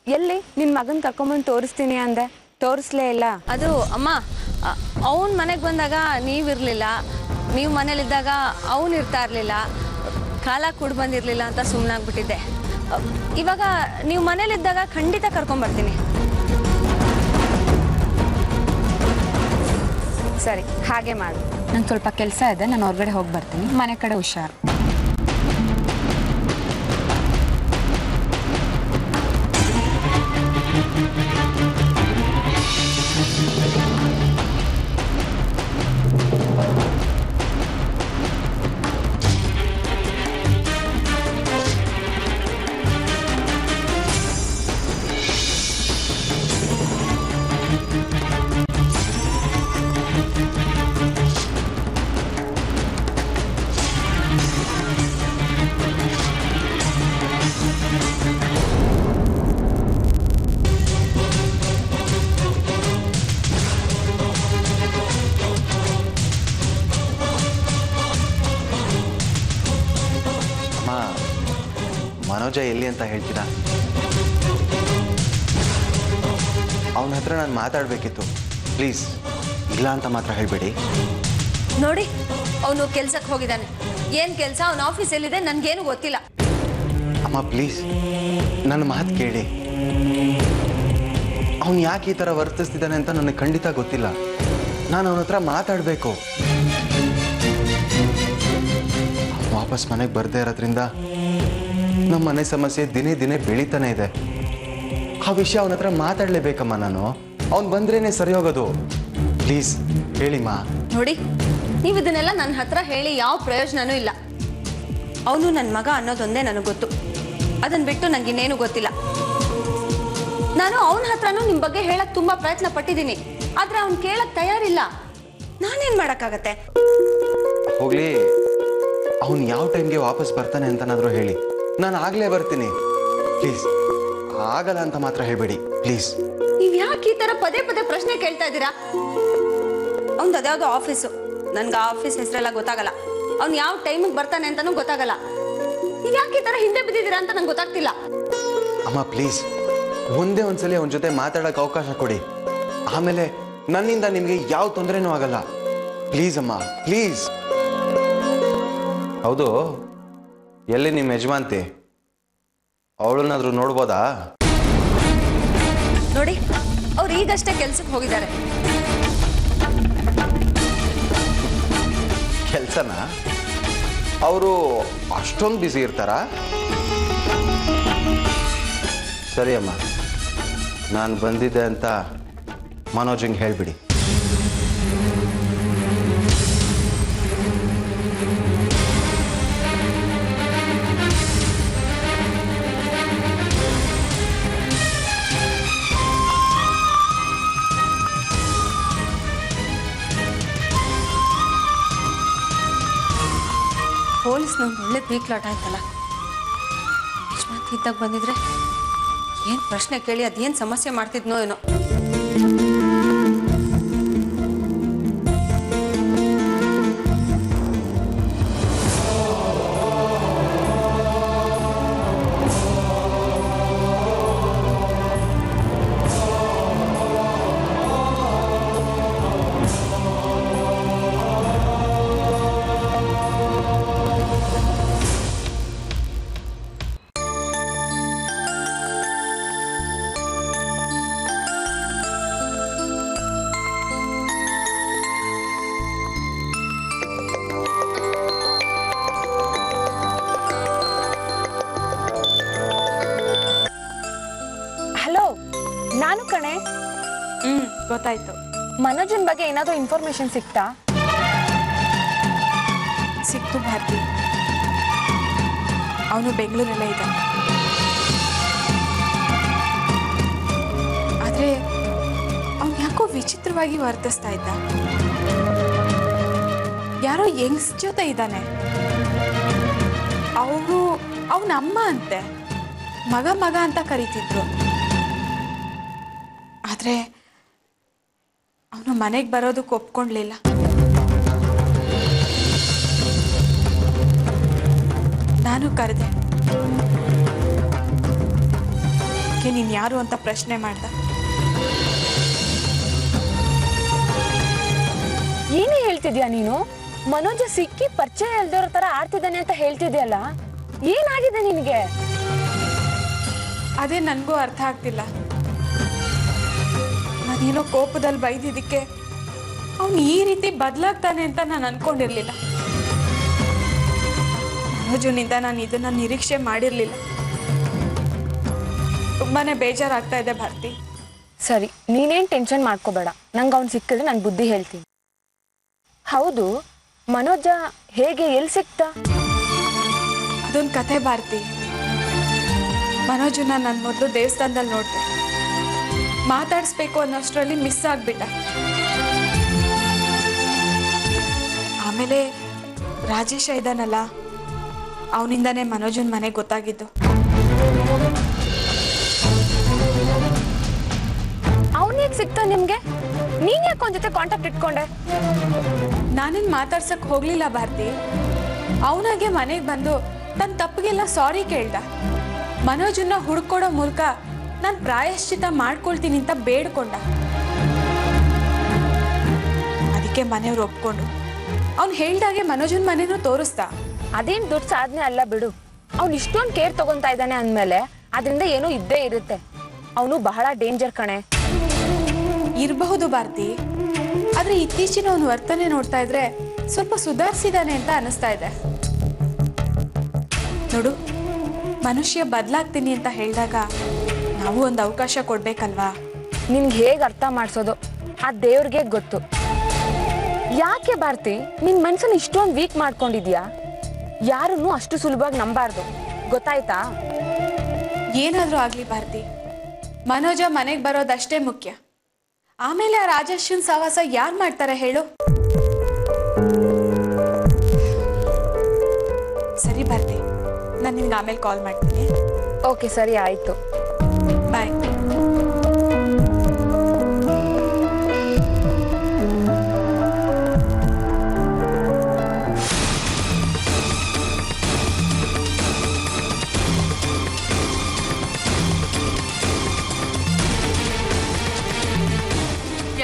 ಎಲ್ಲಿ ನಿನ್ನ ಮಗನ ಕರ್ಕೊಂಬಂದು ತೋರಿಸ್ತೀನಿ ಅಂದೆ, ತೋರಿಸ್ಲೇ ಇಲ್ಲ. ಅದು ಅಮ್ಮ, ಅವನ ಮನೆಗೆ ಬಂದಾಗ ನೀವಿರಲಿಲ್ಲ, ನೀವು ಮನೇಲಿದ್ದಾಗ ಅವನು ಇರ್ತಾ ಇರಲಿಲ್ಲ, ಕಾಲ ಕೂಡ ಬಂದಿರಲಿಲ್ಲ ಅಂತ ಸುಮ್ಮನಾಗ್ಬಿಟ್ಟಿದ್ದೆ. ಇವಾಗ ನೀವು ಮನೇಲಿದ್ದಾಗ ಖಂಡಿತ ಕರ್ಕೊಂಬರ್ತೀನಿ. ಸರಿ, ಹಾಗೆ ಮಾಡು. ನಂಗೆ ಸ್ವಲ್ಪ ಕೆಲಸ ಇದೆ, ನಾನು ಹೊರಗಡೆ ಹೋಗಿ ಬರ್ತೀನಿ. ಮನೆ ಕಡೆ ಹುಷಾರು. ಮನೋಜ ಎಲ್ಲಿ ಅಂತ ಹೇಳ್ತೀರಾ? ಅವನ ಹತ್ರ ನಾನು ಮಾತಾಡಬೇಕಿತ್ತು. ಪ್ಲೀಸ್ ಇಲ್ಲ ಅಂತ ಮಾತ್ರ ಹೇಳಬೇಡಿ. ನೋಡಿ, ಅವನು ಕೆಲ್ಸಕ್ಕೆ ಹೋಗಿದ್ದಾನೆ. ಏನು ಕೆಲಸ, ಅವನ ಆಫೀಸ್ ಎಲ್ಲಿದೆ ನನಗೇನು ಗೊತ್ತಿಲ್ಲ. ಅಮ್ಮ ಪ್ಲೀಸ್ ನನ್ನ ಮಾತು ಕೇಳಿ. ಅವನು ಯಾಕೆ ಈ ಥರ ವರ್ತಿಸ್ತಿದ್ದಾನೆ ಅಂತ ನನಗೆ ಖಂಡಿತ ಗೊತ್ತಿಲ್ಲ. ನಾನು ಅವನ ಹತ್ರ ಮಾತಾಡಬೇಕು. ವಾಪಸ್ ಮನೆಗೆ ಬರದೇ ಇರೋದ್ರಿಂದ ನಮ್ಮ ಮನೆ ಸಮಸ್ಯೆ ದಿನೇ ದಿನೇ ಬೆಳೀತಾನೆ ಇದೆ. ಆ ವಿಷಯ ಅವನ ಹತ್ರ ಮಾತಾಡಲೇಬೇಕಮ್ಮ ನಾನು. ಅವ್ನು ಬಂದ್ರೇನೆ ಸರಿ ಹೋಗೋದು. ಪ್ಲೀಸ್ ಹೇಳಿಮ್ಮ. ನೋಡಿ, ನೀವು ಇದನ್ನೆಲ್ಲ ನನ್ನ ಹತ್ರ ಹೇಳಿ ಯಾವ ಪ್ರಯೋಜನನೂ ಇಲ್ಲ. ಅವನು ನನ್ನ ಮಗ ಅನ್ನೋದೊಂದೇ ನನಗೆ ಗೊತ್ತು. ಅದನ್ನು ಬಿಟ್ಟು ನನಗೆ ಇನ್ನೇನು ಗೊತ್ತಿಲ್ಲ. ನಾನು ಅವನ ಹತ್ರನೂ ನಿಮ್ಮ ಬಗ್ಗೆ ಹೇಳಕ್ ತುಂಬಾ ಪ್ರಯತ್ನ ಪಟ್ಟಿದ್ದೀನಿ, ಆದ್ರೆ ಅವ್ನು ಕೇಳಕ್ ತಯಾರಿಲ್ಲ. ನಾನೇನ್ ಮಾಡಕ್ಕಾಗತ್ತೆ? ಹೋಗ್ಲಿ, ಅವನು ಯಾವ ಟೈಮ್ಗೆ ವಾಪಸ್ ಬರ್ತಾನೆ ಅಂತನಾದ್ರೂ ಹೇಳಿ, ನಾನು ಆಗ್ಲೇ ಬರ್ತೀನಿ. ಪ್ಲೀಸ್ ಆಗಲ್ಲ ಅಂತ ಮಾತ್ರ ಹೇಳ್ಬೇಡಿ ಪ್ಲೀಸ್. ನೀವ್ ಯಾಕೆ ಈ ತರ ಪದೇ ಪದೇ ಪ್ರಶ್ನೆ ಕೇಳ್ತಾ ಇದ್ದೀರಾ? ಅವ್ನು ಅದ್ಯಾವುದೋ ಆಫೀಸು, ನನ್ಗೆ ಆ ಆಫೀಸ್ ಹೆಸರೆಲ್ಲ ಗೊತ್ತಾಗಲ್ಲ. ಅವ್ನು ಯಾವ ಟೈಮಿಗೆ ಬರ್ತಾನೆ ಅಂತಾನೂ ಗೊತ್ತಾಗಲ್ಲ. ನೀವ್ ಯಾಕೆ ಈ ತರ ಹಿಂದೆ ಬಿದ್ದಿದ್ದೀರಾ ಅಂತ ನಂಗೆ ಗೊತ್ತಾಗ್ತಿಲ್ಲ. ಅಮ್ಮ ಪ್ಲೀಸ್ ಒಂದೇ ಒಂದ್ಸಲಿ ಅವನ ಜೊತೆ ಮಾತಾಡೋಕೆ ಅವಕಾಶ ಕೊಡಿ. ಆಮೇಲೆ ನನ್ನಿಂದ ನಿಮಗೆ ಯಾವ ತೊಂದರೆನೂ ಆಗಲ್ಲ. ಪ್ಲೀಸ್ ಅಮ್ಮ ಪ್ಲೀಸ್. ಹೌದು, ಎಲ್ಲಿ ನಿಮ್ಮ ಯಜಮಾಂತಿ? ಅವಳನ್ನಾದ್ರೂ ನೋಡ್ಬೋದಾ? ನೋಡಿ, ಅವ್ರು ಈಗಷ್ಟೇ ಕೆಲ್ಸಕ್ಕೆ ಹೋಗಿದ್ದಾರೆ. ಕೆಲ್ಸನ? ಅವರು ಅಷ್ಟೊಂದು ಬ್ಯುಸಿ ಇರ್ತಾರಾ? ಸರಿ ಅಮ್ಮ, ನಾನು ಬಂದಿದ್ದೆ ಅಂತ ಮನೋಜಂಗೆ ಹೇಳ್ಬಿಡಿ. ಪೊಲೀಸ್ ನಮ್ಗೆ ಒಳ್ಳೆ ಪೀಕ್ಲಾಟ ಆಯ್ತಲ್ಲ. ಯಜಮಾನ್ ಇದ್ದಾಗ ಬಂದಿದ್ರೆ ಏನು ಪ್ರಶ್ನೆ ಕೇಳಿ ಅದೇನು ಸಮಸ್ಯೆ ಮಾಡ್ತಿದ್ನೋ ಏನೋ. ನಾನು ಕಣೆ. ಗೊತ್ತಾಯ್ತು. ಮನೋಜನ್ ಬಗ್ಗೆ ಏನಾದರೂ ಇನ್ಫಾರ್ಮೇಶನ್ ಸಿಕ್ತಾ? ಸಿಕ್ತು ಭಾರತಿ. ಅವನು ಬೆಂಗಳೂರಲ್ಲೇ ಇದ್ದಾನೆ. ಆದರೆ ಅವನು ಯಾಕೋ ವಿಚಿತ್ರವಾಗಿ ವರ್ತಿಸ್ತಾ ಇದ್ದ. ಯಾರೋ ಯಂಗ್ಸ್ ಜೊತೆ ಇದ್ದಾನೆ. ಅವರು ಅವನ ಅಮ್ಮ ಅಂತೆ, ಮಗ ಮಗ ಅಂತ ಕರೀತಿದ್ರು. ಆದರೆ ಅವನು ಮನೆಗೆ ಬರೋದಕ್ಕೆ ಒಪ್ಕೊಂಡ್ಲಿಲ್ಲ. ನಾನು ಕರೆದೆ. ಅದಕ್ಕೆ ನೀನು ಯಾರು ಅಂತ ಪ್ರಶ್ನೆ ಮಾಡ್ದ. ಏನೇ ಹೇಳ್ತಿದ್ಯಾ ನೀನು? ಮನೋಜ ಸಿಕ್ಕಿ ಪರಿಚಯ ಇಲ್ದಿರೋ ತರ ಆಡ್ತಿದ್ದಾನೆ ಅಂತ ಹೇಳ್ತಿದ್ಯಲ್ಲ, ಏನಾಗಿದೆ ನಿನಗೆ? ಅದೇ ನನಗೂ ಅರ್ಥ ಆಗ್ತಿಲ್ಲ. ನಾನೇನೋ ಕೋಪದಲ್ಲಿ ಬೈದಿದ್ದಕ್ಕೆ ಅವನು ಈ ರೀತಿ ಬದಲಾಗ್ತಾನೆ ಅಂತ ನಾನು ಅನ್ಕೊಂಡಿರ್ಲಿಲ್ಲ. ಮನೋಜನಿಂದ ನಾನು ಇದನ್ನ ನಿರೀಕ್ಷೆ ಮಾಡಿರ್ಲಿಲ್ಲ. ತುಂಬಾನೇ ಬೇಜಾರಾಗ್ತಾ ಇದೆ ಭಾರತಿ. ಸರಿ, ನೀನೇನ್ ಟೆನ್ಷನ್ ಮಾಡ್ಕೋಬೇಡ. ನಂಗೆ ಅವ್ನು ಸಿಕ್ಕಿದ್ರೆ ನಾನು ಬುದ್ಧಿ ಹೇಳ್ತೀನಿ. ಹೌದು, ಮನೋಜ ಹೇಗೆ ಎಲ್ಲಿ ಸಿಕ್ತ? ಅದೊಂದು ಕಥೆ ಭಾರತಿ. ಮನೋಜನ ನಾನು ಮೊದಲು ದೇವಸ್ಥಾನದಲ್ಲಿ ನೋಡಿದೆ. ಮಾತಾಡಿಸ್ಬೇಕು ಅನ್ನೋಷ್ಟರಲ್ಲಿ ಮಿಸ್ ಆಗ್ಬಿಟ್ಟ. ಆಮೇಲೆ ರಾಜೇಶ ಇದ್ದಾನಲ್ಲ, ಅವನಿಂದಾನೇ ಮನೋಜನ್ ಮನೆಗೆ ಗೊತ್ತಾಗಿದ್ದು. ಅವನೇಗ್ ಸಿಕ್ತ ನಿಮ್ಗೆ? ನೀನ್ ಯಾಕೆ ಅವನ ಜೊತೆ ಕಾಂಟ್ಯಾಕ್ಟ್ ಇಟ್ಕೊಂಡೆ? ನಾನೇನು ಮಾತಾಡ್ಸಕ್ ಹೋಗ್ಲಿಲ್ಲ ಭಾರತಿ. ಅವನಾಗೆ ಮನೆಗೆ ಬಂದು ತನ್ನ ತಪ್ಪಿಗೆಲ್ಲ ಸಾರಿ ಕೇಳ್ದ. ಮನೋಜನ್ನ ಹುಡ್ಕೊಡೋ ಮೂಲಕ ನಾನು ಪ್ರಾಯಶ್ಚಿತ ಮಾಡ್ಕೊಳ್ತೀನಿ ಅಂತ ಬೇಡ್ಕೊಂಡ. ಅದಕ್ಕೆ ಮನೆಯವ್ರು ಒಪ್ಕೊಂಡು ಅವ್ನು ಹೇಳ್ದಾಗೆ ಮನೋಜನ್ ಮನೆನೂ ತೋರಿಸ್ದ. ಅದೇನ್ ದೊಡ್ಡ ಸಾಧನೆ ಅಲ್ಲ ಬಿಡು. ಅವ್ನು ಇಷ್ಟೊಂದು ಕೇರ್ ತಗೊಂತಾ ಇದ್ದಾನೆ ಅಂದ್ಮೇಲೆ ಅದರಿಂದ ಏನೋ ಇದ್ದೇ ಇರುತ್ತೆ. ಅವನು ಬಹಳ ಡೇಂಜರ್ ಕಣೆ. ಇರಬಹುದು ಭಾರತಿ, ಆದ್ರೆ ಇತ್ತೀಚಿನ ಅವನು ವರ್ತನೆ ನೋಡ್ತಾ ಇದ್ರೆ ಸ್ವಲ್ಪ ಸುಧಾರಿಸಿದಾನೆ ಅಂತ ಅನಿಸ್ತಾ ಇದೆ. ನೋಡು, ಮನುಷ್ಯ ಬದಲಾಗ್ತೀನಿ ಅಂತ ಹೇಳಿದಾಗ ನಾವು ಒಂದು ಅವಕಾಶ ಕೊಡ್ಬೇಕಲ್ವಾ? ನಿನ್ಗೆ ಹೇಗೆ ಅರ್ಥ ಮಾಡಿಸೋದು ಆ ದೇವ್ರಿಗೆ ಗೊತ್ತು. ಯಾಕೆ ಭಾರತಿ ನಿನ್ ಮನ್ಸನ್ನ ಇಷ್ಟೊಂದು ವೀಕ್ ಮಾಡ್ಕೊಂಡಿದ್ಯಾ? ಯಾರನ್ನು ಅಷ್ಟು ಸುಲಭವಾಗಿ ನಂಬಾರ್ದು, ಗೊತ್ತಾಯ್ತಾ? ಏನಾದ್ರೂ ಆಗ್ಲಿ ಭಾರತಿ, ಮನೋಜ ಮನೆಗೆ ಬರೋದಷ್ಟೇ ಮುಖ್ಯ. ಆಮೇಲೆ ಆ ರಾಜೇಶನ್ ಸಹವಾಸ ಯಾರು ಮಾಡ್ತಾರೆ ಹೇಳು? ಸರಿ ಭಾರತಿ, ನಾನು ನಿಮ್ಗೆ ಆಮೇಲೆ ಕಾಲ್ ಮಾಡ್ತೀನಿ. ಓಕೆ, ಸರಿ ಆಯ್ತು, ಬಾಯ್.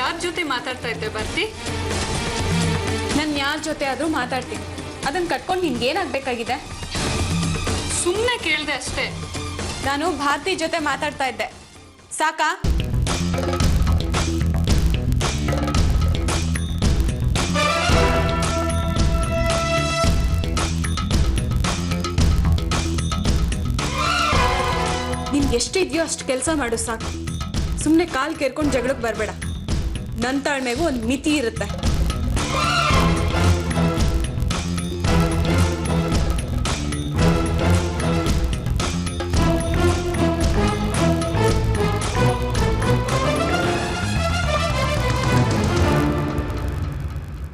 ಯಾರ ಜೊತೆ ಮಾತಾಡ್ತಾ ಇದ್ದೆ ಭಾರತಿ? ನಾನು ಯಾರ ಜೊತೆ ಆದ್ರೂ ಮಾತಾಡ್ತೀನಿ. ಅದನ್ನ ಕಟ್ಕೊಂಡು ನಿನ್ಗೇನಾಗಬೇಕಾಗಿದೆ? ಸುಮ್ಮನೆ ಕೇಳಿದೆ ಅಷ್ಟೇ. ನಾನು ಭಾರತಿ ಜೊತೆ ಮಾತಾಡ್ತಾ ಇದ್ದೆ, ಸಾಕಾ? ನಿನ್ಗೆ ಎಷ್ಟು ಇದೆಯೋ ಅಷ್ಟು ಕೆಲಸ ಮಾಡು ಸಾಕು. ಸುಮ್ಮನೆ ಕಾಲು ಕೇರ್ಕೊಂಡು ಜಗಳಕ್ಕೆ ಬರಬೇಡ. ನನ್ನ ತಾಳ್ಮೆಗೂ ಒಂದು ಮಿತಿ ಇರುತ್ತೆ.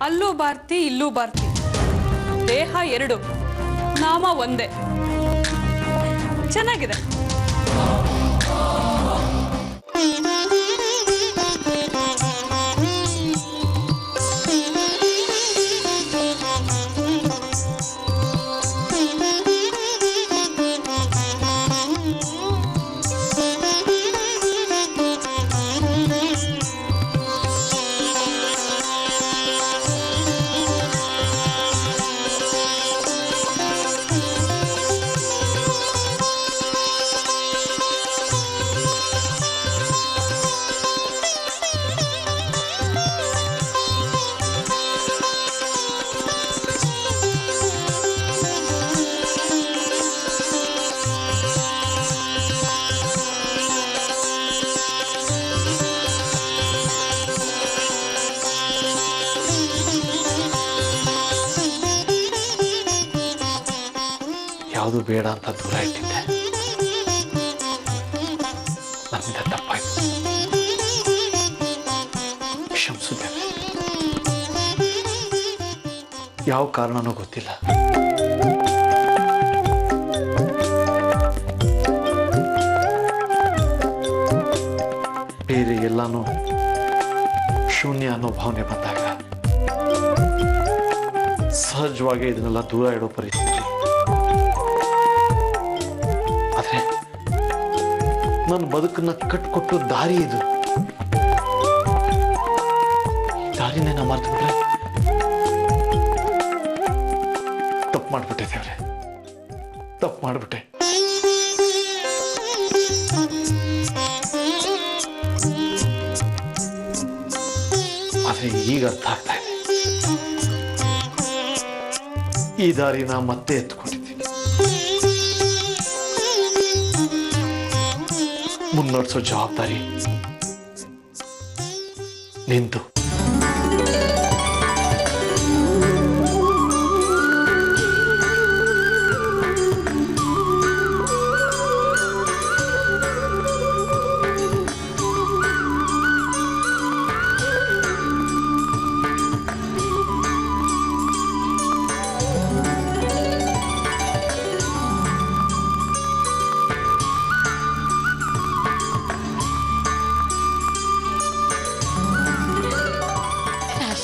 ಅಲ್ಲೂ ಭಾರತಿ, ಇಲ್ಲೂ ಭಾರತಿ. ದೇಹ ಎರಡು, ನಾಮ ಒಂದೇ. ಚೆನ್ನಾಗಿದೆ. ಯಾವುದು ಬೇಡ ಅಂತ ದೂರ ಇಟ್ಟಿದ್ದೆ. ನನ್ನಿಂದ ತಪ್ಪಾಯ್ತು, ಕ್ಷಮಿಸುತ್ತೇನೆ. ಯಾವ ಕಾರಣನೂ ಗೊತ್ತಿಲ್ಲ. ಬೇರೆ ಎಲ್ಲಾನು ಶೂನ್ಯ ಅನ್ನೋ ಭಾವನೆ ಬಂದಾಗ ಸಹಜವಾಗಿ ಇದನ್ನೆಲ್ಲ ದೂರ ಇಡೋ ಪರಿಸ್ಥಿತಿ. ಆದ್ರೆ ನನ್ನ ಬದುಕನ್ನ ಕಟ್ಕೊಟ್ಟು ದಾರಿ ಇದು. ದಾರಿನೇ ನಾ ಮರ್ತು ಬಿಟ್ರೆ ತಪ್ಪು ಮಾಡ್ಬಿಟ್ಟೆ ದೇವ್ರೆ, ತಪ್ಪು ಮಾಡ್ಬಿಟ್ಟೆ. ಆದ್ರೆ ಈಗ ಅರ್ಥ ಆಗ್ತಾ ಇದೆ, ಈ ದಾರಿನ ಮತ್ತೆ ಎತ್ಕೊಂಡಿದ್ದೀನಿ. ಮುನ್ನಡೆಸೋ ಜವಾಬ್ದಾರಿ ನಿಂತು.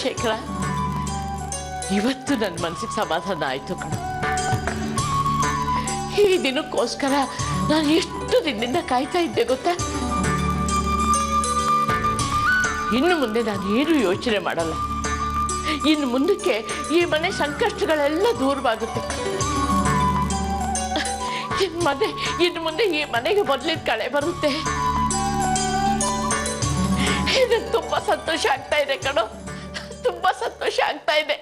ಶೇಖರ, ಇವತ್ತು ನನ್ನ ಮನಸ್ಸಿಗೆ ಸಮಾಧಾನ ಆಯ್ತು ಕಣ. ಈ ದಿನಕ್ಕೋಸ್ಕರ ನಾನು ಎಷ್ಟು ದಿನದಿಂದ ಕಾಯ್ತಾ ಇದ್ದೆ ಗೊತ್ತಾ. ಇನ್ನು ಮುಂದೆ ನಾನು ಏನು ಯೋಚನೆ ಮಾಡಲ್ಲ. ಇನ್ನು ಮುಂದಕ್ಕೆ ಈ ಮನೆ ಸಂಕಷ್ಟಗಳೆಲ್ಲ ದೂರವಾಗುತ್ತೆ. ಇನ್ನು ಮುಂದೆ ಈ ಮನೆಗೆ ಮೊದಲಿನ ಕಳೆ ಬರುತ್ತೆ. ಇದಕ್ಕೆ ತುಂಬಾ ಸಂತೋಷ ಆಗ್ತಾ ಇದೆ ಕಣೋ, ತುಂಬಾ ಸಂತೋಷ ಆಗ್ತಾ ಇದೆ.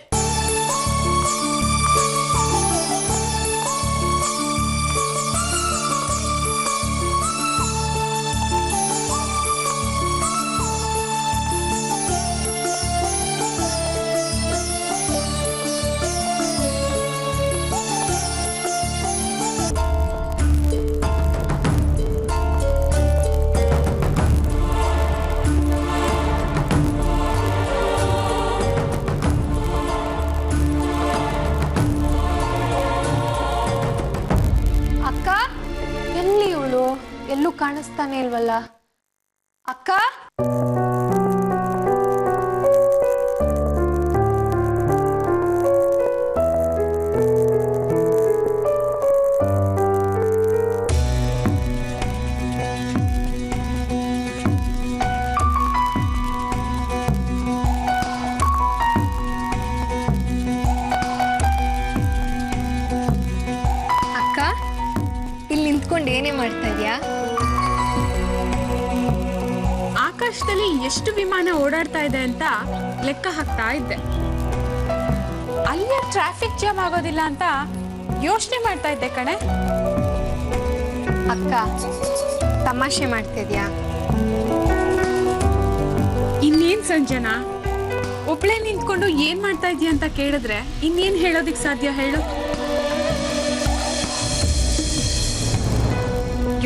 ಎಲ್ಲೂ ಕಾಣಿಸ್ತಾನೆ ಇಲ್ವಲ್ಲ. ಅಕ್ಕ, ಇಲ್ಲಿ ನಿಂತ್ಕೊಂಡು ಏನೇ ಮಾಡ್ತಾ ಇದ್ಯಾ? ಆಕಾಶದಲ್ಲಿ ಎಷ್ಟು ವಿಮಾನ ಓಡಾಡ್ತಾ ಇದೆ ಅಂತ ಲೆಕ್ಕ ಹಾಕ್ತಾ ಇದ್ದೆ. ಅಲ್ಲೇ ಟ್ರಾಫಿಕ್ ಜಾಮ್ ಆಗೋದಿಲ್ಲ ಅಂತ ಯೋಚನೆ ಮಾಡ್ತಾ ಇದ್ದೆ ಕಣೆ. ಅಕ್ಕ, ತಮಾಷೆ ಮಾಡ್ತಿದ್ಯಾ? ಇನ್ನೇನ್ ಸಂಜನಾ, ಒಬ್ಳೆ ನಿಂತ್ಕೊಂಡು ಏನ್ ಮಾಡ್ತಾ ಇದ್ಯಾ ಅಂತ ಕೇಳಿದ್ರೆ ಇನ್ನೇನ್ ಹೇಳೋದಿಕ್ ಸಾಧ್ಯ ಹೇಳು?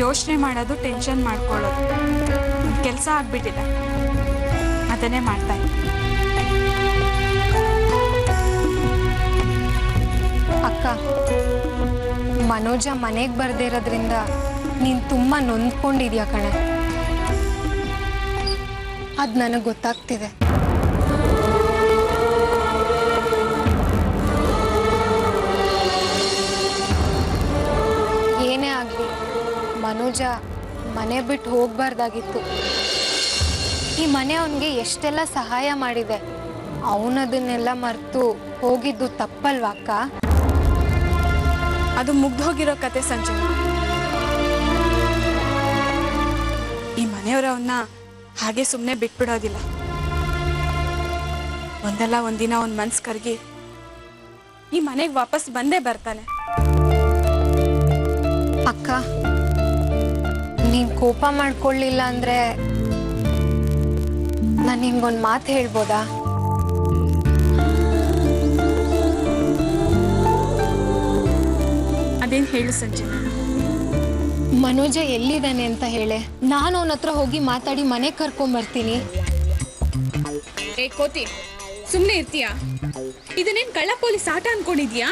ಯೋಚನೆ ಮಾಡೋದು, ಟೆನ್ಷನ್ ಮಾಡ್ಕೊಳ್ಳೋದು ಕೆಲಸ ಆಗ್ಬಿಟ್ಟಿದೆ. ಅದನ್ನೇ ಮಾಡ್ತಾ ಇದ್ದೆ. ಅಕ್ಕ, ಮನೋಜ ಮನೆಗೆ ಬರ್ದೇ ಇರೋದ್ರಿಂದ ನೀನ್ ತುಂಬಾ ನೊಂದ್ಕೊಂಡಿದ್ಯಾ ಕಣೆ. ಅದ್ ನನಗೆ ಗೊತ್ತಾಗ್ತಿದೆ. ಏನೇ ಆಗ್ಲಿ ಮನೋಜ ಮನೆ ಬಿಟ್ಟು ಹೋಗ್ಬಾರ್ದಾಗಿತ್ತು. ಈ ಮನೆ ಅವನಿಗೆ ಎಷ್ಟೆಲ್ಲ ಸಹಾಯ ಮಾಡಿದೆ, ಅವನದನ್ನೆಲ್ಲ ಮರೆತು ಹೋಗಿದ್ದು ತಪ್ಪಲ್ವಾ ಅಕ್ಕ? ಅದು ಮುಗ್ದೋಗಿರೋ ಕತೆ ಸಂಜನಾ. ಈ ಮನೆಯವರು ಅವನ್ನ ಹಾಗೆ ಸುಮ್ಮನೆ ಬಿಟ್ಬಿಡೋದಿಲ್ಲ. ಒಂದಲ್ಲ ಒಂದಿನ ಅವನ ಮನ್ಸು ಕರಗಿ ಈ ಮನೆಗೆ ವಾಪಸ್ ಬಂದೇ ಬರ್ತಾನೆ. ಅಕ್ಕ, ನೀನ್ ಕೋಪ ಮಾಡ್ಕೊಳ್ಳಿಲ್ಲ ಅಂದ್ರೆ ನಾನು ನಿನ್ಗೊಂದು ಮಾತು ಹೇಳ್ಬೋದಾ? ಅದೇನ್ ಹೇಳು ಸಂಜನಾ. ಮನೋಜ ಎಲ್ಲಿದ್ದಾನೆ ಅಂತ ಹೇಳೆ, ನಾನು ಅವನ ಹತ್ರ ಹೋಗಿ ಮಾತಾಡಿ ಮನೆಗೆ ಕರ್ಕೊಂಬರ್ತೀನಿ. ಏ ಕೋತಿ, ಸುಮ್ಮನೆ ಇರ್ತೀಯಾ? ಇದನ್ನೇನ್ ಕಳ್ಳ ಪೊಲೀಸ್ ಆಟ ಅನ್ಕೊಂಡಿದ್ಯಾ?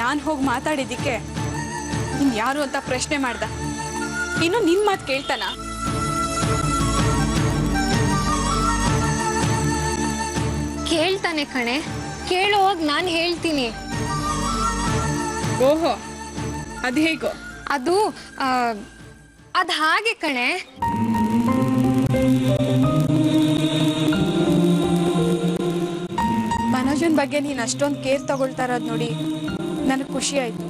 ನಾನು ಹೋಗಿ ಮಾತಾಡಿದ್ದಕ್ಕೆ ನೀನ್ ಯಾರು ಅಂತ ಪ್ರಶ್ನೆ ಮಾಡ್ದ. ಇನ್ನು ನಿನ್ ಮಾತು ಕೇಳ್ತಾನ? ಕೇಳ್ತಾನೆ ಕಣೆ, ಕೇಳುವಾಗ ನಾನು ಹೇಳ್ತೀನಿ. ಓಹೋ, ಅದು ಹೇಗೋ? ಅದು ಹಾಗೆ ಕಣೆ. ಮನೋಜನ್ ಬಗ್ಗೆ ನೀನ್ ಅಷ್ಟೊಂದು ಕೇರ್ ತಗೊಳ್ತಾ ಇರೋದ್ ನೋಡಿ ನನಗೆ ಖುಷಿ ಆಯ್ತು.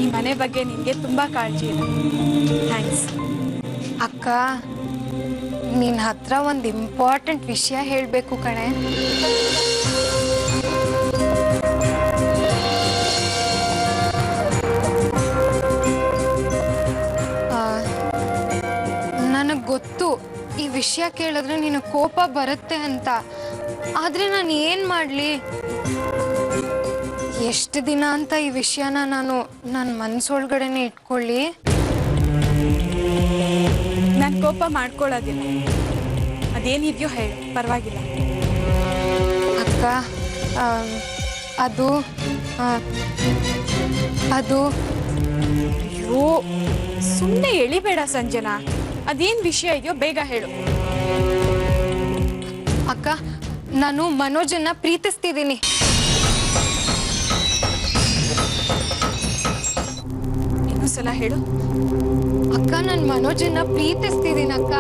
ಈ ಮನೆ ಬಗ್ಗೆ ನಿನ್ಗೆ ತುಂಬಾ ಕಾಳಜಿ ಇದೆ. ಥ್ಯಾಂಕ್ಸ್. ಅಕ್ಕ, ನಿನ್ನ ಹತ್ರ ಒಂದು ಇಂಪಾರ್ಟೆಂಟ್ ವಿಷಯ ಹೇಳಬೇಕು ಕಣೆ. ನನಗೆ ಗೊತ್ತು ಈ ವಿಷಯ ಕೇಳಿದ್ರೆ ನೀನು ಕೋಪ ಬರುತ್ತೆ ಅಂತ. ಆದ್ರೆ ನಾನು ಏನು ಮಾಡಲಿ? ಎಷ್ಟು ದಿನ ಅಂತ ಈ ವಿಷಯನ ನಾನು ನನ್ನ ಮನಸ್ಸೊಳಗಡೆನೆ ಇಟ್ಕೊಳ್ಳಿ? ನಾನು ಕೋಪ ಮಾಡ್ಕೊಳ್ಳೋದಿಲ್ಲ. ಅದೇನಿದೆಯೋ ಹೇಳು, ಪರವಾಗಿಲ್ಲ. ಅಕ್ಕ, ಅದು ಅಯ್ಯೋ, ಸುಮ್ಮನೆ ಎಳಿಬೇಡ ಸಂಜನಾ. ಅದೇನ್ ವಿಷಯ ಇದೆಯೋ ಬೇಗ ಹೇಳು. ಅಕ್ಕ, ನಾನು ಮನೋಜನ್ನ ಪ್ರೀತಿಸ್ತಿದ್ದೀನಿ. ಇನ್ನೊಂದ್ಸಲ ಹೇಳು. ಅಕ್ಕ, ನಾನು ಮನೋಜನ್ನ ಪ್ರೀತಿಸ್ತಿದ್ದೀನಿ ಅಕ್ಕ.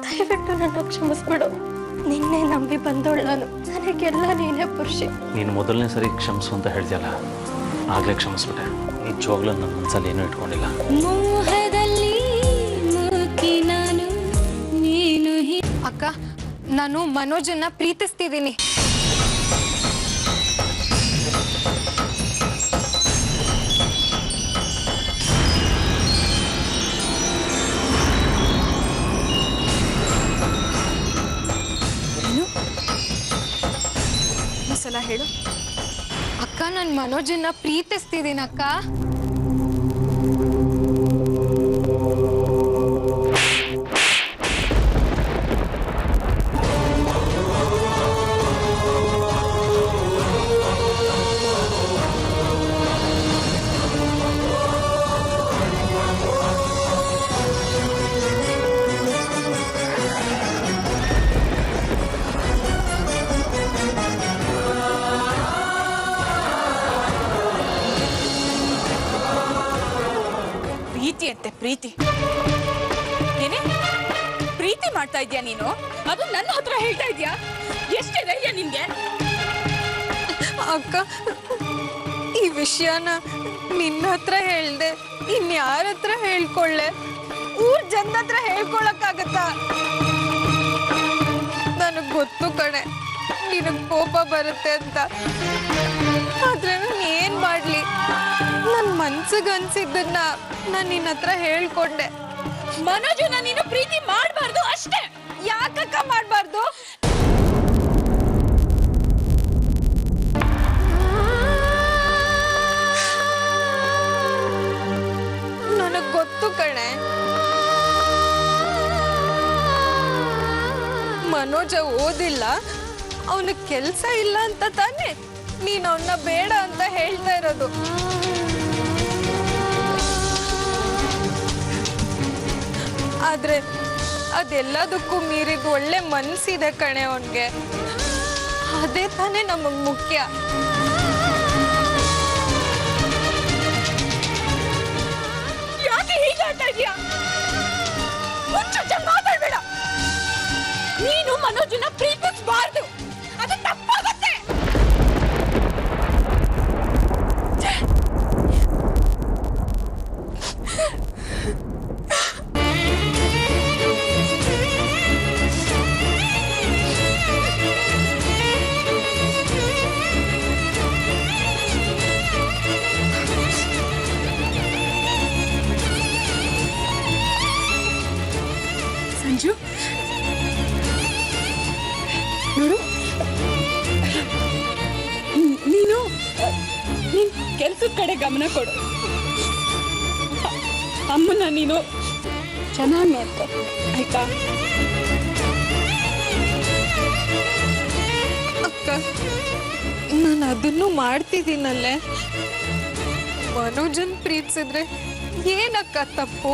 ದಯವಿಟ್ಟು ನನ್ನ ಕ್ಷಮಿಸ್ಬಿಡು. ನಿನ್ನೆ ನಂಬಿ ಬಂದೋಳು ನಾನು. ನನಗೆಲ್ಲ ನೀನೇ ಪುರುಷ. ನೀನು ಮೊದಲನೇ ಸರಿ ಕ್ಷಮಿಸು ಅಂತ ಹೇಳ್ತೀಯಲ್ಲ, ಆಗಲೇ ಕ್ಷಮಿಸ್ಬಿಟ್ಟೆ. ನಿಜವಾಗ್ಲೂ ನನ್ನ ಮನಸ್ಸಲ್ಲಿ ಏನೂ ಇಟ್ಕೊಂಡಿಲ್ಲ. ಮೋಹದಲ್ಲಿ ಮುಕ್ಕಿ ನಾನು ನೀನು. ಅಕ್ಕ, ನಾನು ಮನೋಜನ್ನ ಪ್ರೀತಿಸ್ತಿದ್ದೀನಿ. ಇನ್ನೊಂದ್ಸಲ ಹೇಳು. ಅಕ್ಕ, ನಾನು ಮನೋಜನ್ನ ಪ್ರೀತಿಸ್ತಿದ್ದೀನಿ ಅಕ್ಕ. ಪ್ರೀತಿ ಅಂತೆ, ಪ್ರೀತಿ. ಏನೇ ಪ್ರೀತಿ ಮಾಡ್ತಾ ಇದ್ಯಾ ನೀನು? ಅದು ನನ್ನ ಹತ್ರ ಹೇಳ್ತಾ ಇದ್ಯಾ? ಎಷ್ಟೇ ಧೈರ್ಯ ನಿನ್ಗೆ? ಅಕ್ಕ, ಈ ವಿಷಯನ ನಿನ್ನ ಹತ್ರ ಹೇಳ್ದೆ ಇನ್ಯಾರ ಹತ್ರ ಹೇಳ್ಕೊಳ್ಳೆ? ಊರ್ ಜನ ಹತ್ರ ಹೇಳ್ಕೊಳಕ್ಕಾಗತ್ತಾ? ನನಗ್ ಗೊತ್ತು ಕಣೆ ನಿನಗ್ ಕೋಪ ಬರುತ್ತೆ ಅಂತ. ಆದ್ರೆ ನಾನು ಏನ್ ಮಾಡ್ಲಿ? ನನ್ ಮನ್ಸಿಗೆ ಅನ್ಸಿದ್ದನ್ನ ನಾನು ನಿನ್ನ ಹತ್ರ ಹೇಳ್ಕೊಂಡೆ. ಮನೋಜನ ನೀನು ಪ್ರೀತಿ ಮಾಡಬಾರ್ದು ಅಷ್ಟೇ. ಯಾಕಕ್ಕ ಮಾಡಬಾರ್ದು? ನನಗ್ ಗೊತ್ತು ಕಣೆ, ಮನೋಜ ಓದಿಲ್ಲ, ಅವನ ಕೆಲ್ಸ ಇಲ್ಲ ಅಂತ ತಾನೆ ನೀನ್ ಅವನ್ನ ಬೇಡ ಅಂತ ಹೇಳ್ತಾ ಇರೋದು. ಆದ್ರೆ ಅದೆಲ್ಲದಕ್ಕೂ ಮೀರಿದ ಒಳ್ಳೆ ಮನ್ಸಿದೆ ಕಣೆ ಅವನ್ಗೆ. ಅದೇ ತಾನೇ ನಮಗ್ ಮುಖ್ಯ. ಯಾಕೆ ಹೀಗೆ ಆಡ್ತಾ ಇದೀಯಾ? ಮಾತಾಡ್ಬೇಡ. ನೀನು ಮನೋಜನ ಪ್ರೀತಿಸಬಾರ್ದು, ಅದು ತಪ್ಪಾಗತ್ತೆ. ಸಂಜು, ನೋಡು, ನೀನು ನಿನ್ ಕೆಲ್ಸದ ಕಡೆ ಗಮನ ಕೊಡು. ಅಮ್ಮನ ನೀನು ಚೆನ್ನಾಗಿ ನೋಡ್ಕೊ, ಆಯ್ತಾ? ಅಕ್ಕ, ನಾನು ಅದನ್ನು ಮಾಡ್ತಿದ್ದೀನಲ್ಲೇ. ಮನೋಜನ್ ಪ್ರೀತಿಸಿದ್ರೆ ಏನಕ್ಕ ತಪ್ಪು?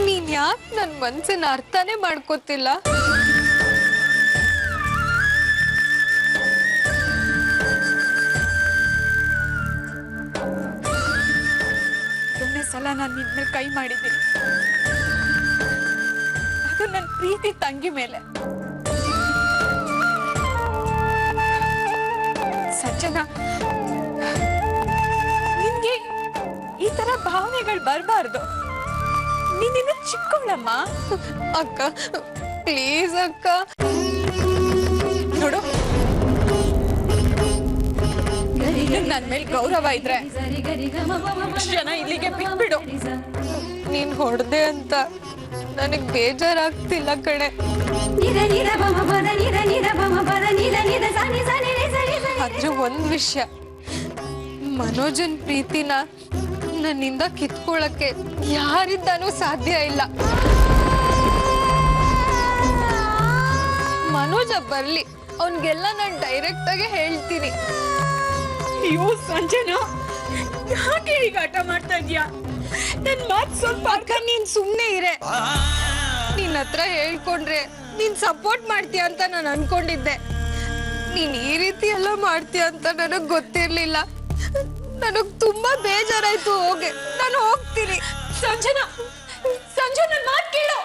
ನೀನ್ ಯಾಕೆ ನನ್ನ ಮನ್ಸನ್ನ ಅರ್ಥನೇ ಮಾಡ್ಕೋತಿಲ್ಲ? ಒಂದೇ ಸಲ ನಾನು ನಿನ್ ಮೇಲೆ ಕೈ ಮಾಡಿದ್ದೀನಿ, ಅದು ನನ್ನ ಪ್ರೀತಿ ತಂಗಿ ಮೇಲೆ. ಸಂಜನಾ, ನಿನ್ಗೆ ಈ ತರ ಭಾವನೆಗಳು ಬರಬಾರ್ದು. ನೀನಿನ್ನು ಚಿಕ್ಕವಳಮ್ಮ. ಅಕ್ಕ ಪ್ಲೀಸ್ ಅಕ್ಕ. ನೋಡು, ನನ್ನ ಮೇಲೆ ಗೌರವ ಇದ್ರೆ ಇಷ್ಟು ಜನ ಇಲ್ಲಿಗೆ ಬಿಟ್ಬಿಡು. ನೀನ್ ಹೊಡೆದೆ ಅಂತ ನನಗ್ ಬೇಜಾರಾಗ್ತಿಲ್ಲ ಕಣೆ. ಆದ್ರೆ ಒಂದ್ ವಿಷಯ, ಮನೋಜನ್ ಪ್ರೀತಿನ ನನ್ನಿಂದ ಕಿತ್ಕೊಳಕ್ಕೆ ಯಾರಿಂದಾನೂ ಸಾಧ್ಯ ಇಲ್ಲ. ಮನೋಜ ಬರ್ಲಿ, ಅವನ್ಗೆಲ್ಲ ನಾನು ಡೈರೆಕ್ಟ್ ಆಗಿ ಹೇಳ್ತೀನಿ. ಅಯ್ಯೋ ಸಂಜನಾ, ಯಾಕೆ ಹೀಗೆ ಆಟ ಮಾಡ್ತಾ ಇದೀಯಾ? ನನ್ ಮಾತು ಸ್ವಲ್ಪ ಅಕ್ಕ, ನೀನ್ ಸುಮ್ನೆ ಇರೆ. ನಿನ್ ಹತ್ರ ಹೇಳ್ಕೊಂಡ್ರೆ ನೀನ್ ಸಪೋರ್ಟ್ ಮಾಡ್ತೀಯ ಅಂತ ನಾನು ಅನ್ಕೊಂಡಿದ್ದೆ. ನೀನ್ ಈ ರೀತಿ ಎಲ್ಲ ಮಾಡ್ತೀಯ ಅಂತ ನನಗ್ ಗೊತ್ತಿರ್ಲಿಲ್ಲ. ನನಗ್ ತುಂಬಾ ಬೇಜಾರಾಯ್ತು. ಹೋಗೆ, ನಾನು ಹೋಗ್ತೀನಿ. ಸಂಜನಾ, ಸಂಜನಾ, ನನ್ ಮಾತು ಕೇಳು.